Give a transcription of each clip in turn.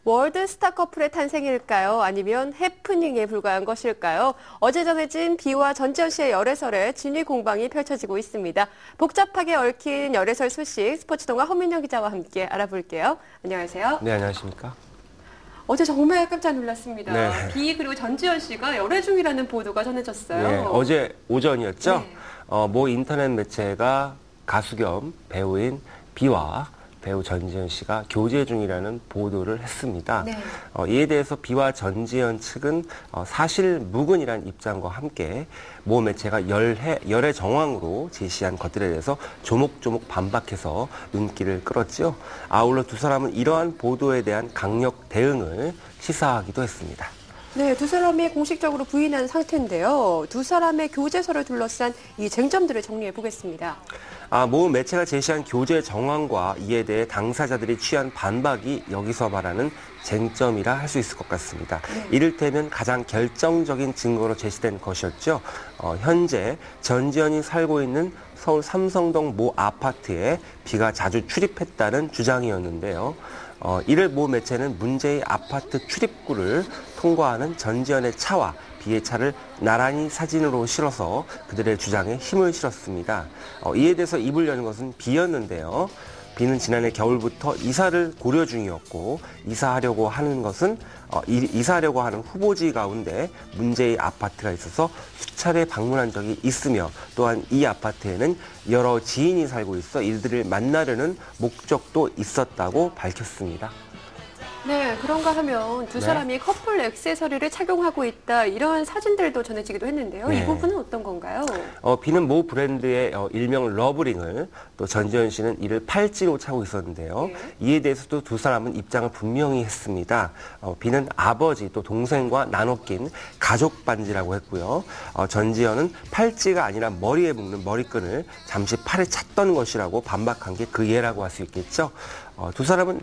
월드 스타 커플의 탄생일까요? 아니면 해프닝에 불과한 것일까요? 어제 전해진 비와 전지현 씨의 열애설에 진위 공방이 펼쳐지고 있습니다. 복잡하게 얽힌 열애설 소식 스포츠동화 허민영 기자와 함께 알아볼게요. 안녕하세요. 네, 안녕하십니까? 어제 정말 깜짝 놀랐습니다. 네. 비 그리고 전지현 씨가 열애 중이라는 보도가 전해졌어요. 네, 어제 오전이었죠? 네. 모 인터넷 매체가 가수 겸 배우인 비와 배우 전지현 씨가 교제 중이라는 보도를 했습니다. 네. 이에 대해서 비와 전지현 측은 사실 무근이라는 입장과 함께 모 매체가 열애 정황으로 제시한 것들에 대해서 조목조목 반박해서 눈길을 끌었죠. 아울러 두 사람은 이러한 보도에 대한 강력 대응을 시사하기도 했습니다. 네, 두 사람이 공식적으로 부인한 상태인데요. 두 사람의 교제설을 둘러싼 이 쟁점들을 정리해 보겠습니다. 모 매체가 제시한 교제 정황과 이에 대해 당사자들이 취한 반박이 여기서 말하는 쟁점이라 할 수 있을 것 같습니다. 네. 이를테면 가장 결정적인 증거로 제시된 것이었죠. 현재 전지현이 살고 있는 서울 삼성동 모 아파트에 비가 자주 출입했다는 주장이었는데요. 이를 모 매체는 문제의 아파트 출입구를 통과하는 전지현의 차와 비의 차를 나란히 사진으로 실어서 그들의 주장에 힘을 실었습니다. 이에 대해서 입을 여는 것은 비였는데요. 비는 지난해 겨울부터 이사를 고려 중이었고 이사하려고 하는 후보지 가운데 문제의 아파트가 있어서 수차례 방문한 적이 있으며 또한 이 아파트에는 여러 지인이 살고 있어 이들을 만나려는 목적도 있었다고 밝혔습니다. 네, 그런가 하면 두 사람이 커플 액세서리를 착용하고 있다 이런 사진들도 전해지기도 했는데요. 네. 이 부분은 어떤 건가요? 비는 모 브랜드의 일명 러브링을 또 전지현 씨는 이를 팔찌로 차고 있었는데요. 네. 이에 대해서도 두 사람은 입장을 분명히 했습니다. 비는 아버지 또 동생과 나눠 낀 가족 반지라고 했고요. 전지현은 팔찌가 아니라 머리에 묶는 머리끈을 잠시 팔에 찼던 것이라고 반박한 게 그 예라고 할 수 있겠죠. 두 사람은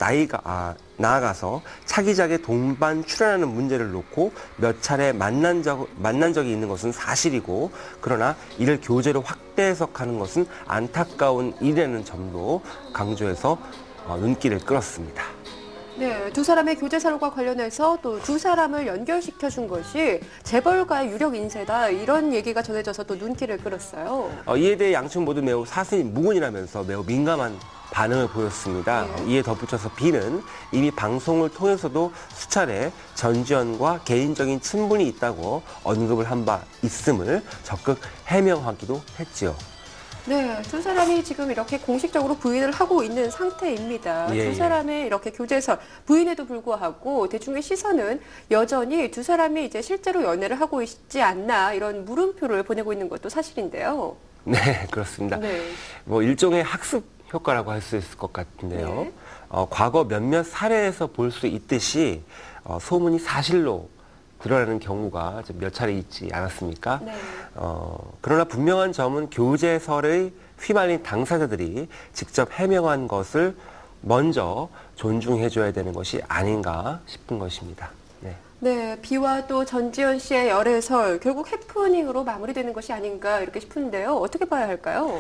나아가서 차기작에 동반 출연하는 문제를 놓고 몇 차례 만난 적이 있는 것은 사실이고 그러나 이를 교제로 확대 해석하는 것은 안타까운 일이라는 점도 강조해서 눈길을 끌었습니다. 네, 두 사람의 교제설과 관련해서 또 두 사람을 연결시켜준 것이 재벌가의 유력 인세다 이런 얘기가 전해져서 또 눈길을 끌었어요. 이에 대해 양측 모두 매우 사실이 무근이라면서 매우 민감한 반응을 보였습니다. 네. 이에 덧붙여서 비는 이미 방송을 통해서도 수차례 전지현과 개인적인 친분이 있다고 언급을 한 바 있음을 적극 해명하기도 했지요. 네, 두 사람이 지금 이렇게 공식적으로 부인을 하고 있는 상태입니다. 두 사람의 이렇게 교제설, 부인에도 불구하고 대중의 시선은 여전히 두 사람이 이제 실제로 연애를 하고 있지 않나 이런 물음표를 보내고 있는 것도 사실인데요. 네, 그렇습니다. 네. 일종의 학습 효과라고 할 수 있을 것 같은데요. 네. 과거 몇몇 사례에서 볼 수 있듯이 소문이 사실로 드러나는 경우가 몇 차례 있지 않았습니까? 네. 그러나 분명한 점은 교제설의 휘말린 당사자들이 직접 해명한 것을 먼저 존중해줘야 되는 것이 아닌가 싶은 것입니다. 네. 네, 비와 또 전지현 씨의 열애설 결국 해프닝으로 마무리되는 것이 아닌가 이렇게 싶은데요. 어떻게 봐야 할까요?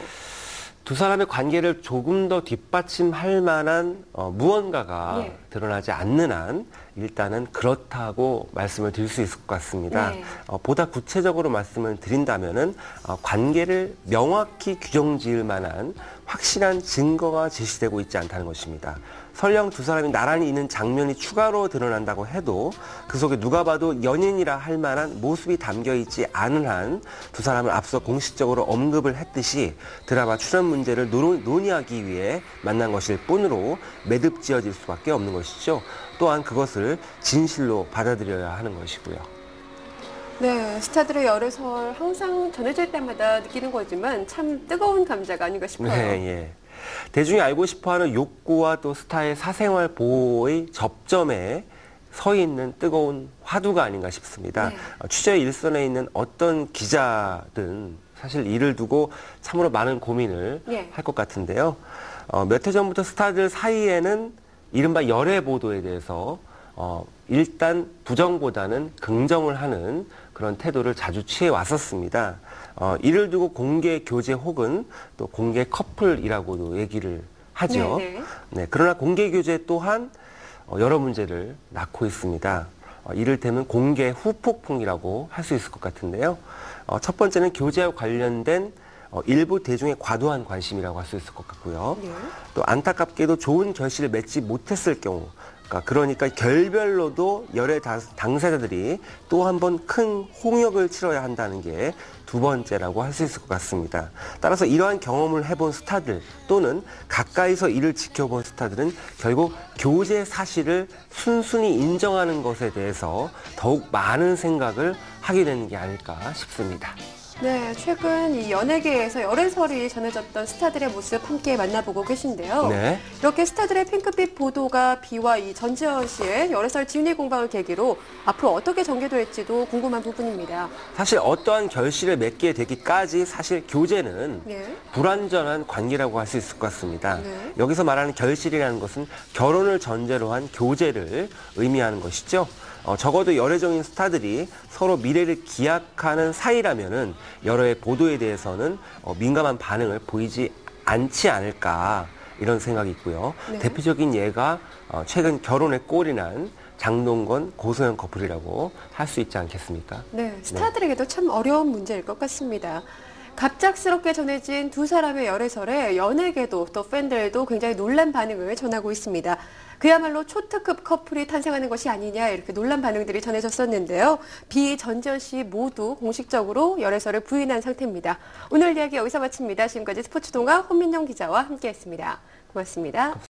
두 사람의 관계를 조금 더 뒷받침할 만한 무언가가 드러나지 않는 한 일단은 그렇다고 말씀을 드릴 수 있을 것 같습니다. 네. 보다 구체적으로 말씀을 드린다면은 관계를 명확히 규정지을 만한 확실한 증거가 제시되고 있지 않다는 것입니다. 설령 두 사람이 나란히 있는 장면이 추가로 드러난다고 해도 그 속에 누가 봐도 연인이라 할 만한 모습이 담겨 있지 않은 한 두 사람을 앞서 공식적으로 언급을 했듯이 드라마 출연 문제를 논의하기 위해 만난 것일 뿐으로 매듭지어질 수밖에 없는 것이죠. 또한 그것을 진실로 받아들여야 하는 것이고요. 네, 스타들의 열애설 항상 전해질 때마다 느끼는 거지만 참 뜨거운 감자가 아닌가 싶어요. 네, 예. 대중이 알고 싶어하는 욕구와 또 스타의 사생활 보호의 접점에 서 있는 뜨거운 화두가 아닌가 싶습니다. 네. 취재 일선에 있는 어떤 기자든 사실 이를 두고 참으로 많은 고민을 할 것 같은데요. 몇 해 전부터 스타들 사이에는 이른바 열애 보도에 대해서 일단 부정보다는 긍정을 하는 그런 태도를 자주 취해 왔었습니다. 이를 두고 공개 교제 혹은 또 공개 커플이라고도 얘기를 하죠. 네, 그러나 공개 교제 또한 여러 문제를 낳고 있습니다. 이를테면 공개 후폭풍이라고 할 수 있을 것 같은데요. 첫 번째는 교제와 관련된 일부 대중의 과도한 관심이라고 할 수 있을 것 같고요. 네. 또 안타깝게도 좋은 결실을 맺지 못했을 경우, 그러니까 결별로도 열애 당사자들이 또 한 번 큰 홍역을 치러야 한다는 게 두 번째라고 할 수 있을 것 같습니다. 따라서 이러한 경험을 해본 스타들 또는 가까이서 이를 지켜본 스타들은 결국 교제 사실을 순순히 인정하는 것에 대해서 더욱 많은 생각을 하게 되는 게 아닐까 싶습니다. 네, 최근 이 연예계에서 열애설이 전해졌던 스타들의 모습 함께 만나보고 계신데요. 네. 이렇게 스타들의 핑크빛 보도가 비와 이 전지현 씨의 열애설 진위 공방을 계기로 앞으로 어떻게 전개될지도 궁금한 부분입니다. 사실 어떠한 결실을 맺게 되기까지 사실 교제는 네. 불완전한 관계라고 할 수 있을 것 같습니다. 네. 여기서 말하는 결실이라는 것은 결혼을 전제로 한 교제를 의미하는 것이죠. 적어도 열애적인 스타들이 서로 미래를 기약하는 사이라면은 여러의 보도에 대해서는 민감한 반응을 보이지 않지 않을까 이런 생각이 있고요. 네. 대표적인 예가 최근 결혼에 꼴이 난 장동건, 고소영 커플이라고 할 수 있지 않겠습니까? 네, 스타들에게도 참 어려운 문제일 것 같습니다. 갑작스럽게 전해진 두 사람의 열애설에 연예계도 또 팬들도 굉장히 놀란 반응을 전하고 있습니다. 그야말로 초특급 커플이 탄생하는 것이 아니냐 이렇게 놀란 반응들이 전해졌었는데요. 비, 전지현 씨 모두 공식적으로 열애설을 부인한 상태입니다. 오늘 이야기 여기서 마칩니다. 지금까지 스포츠동아 혼민영 기자와 함께했습니다. 고맙습니다.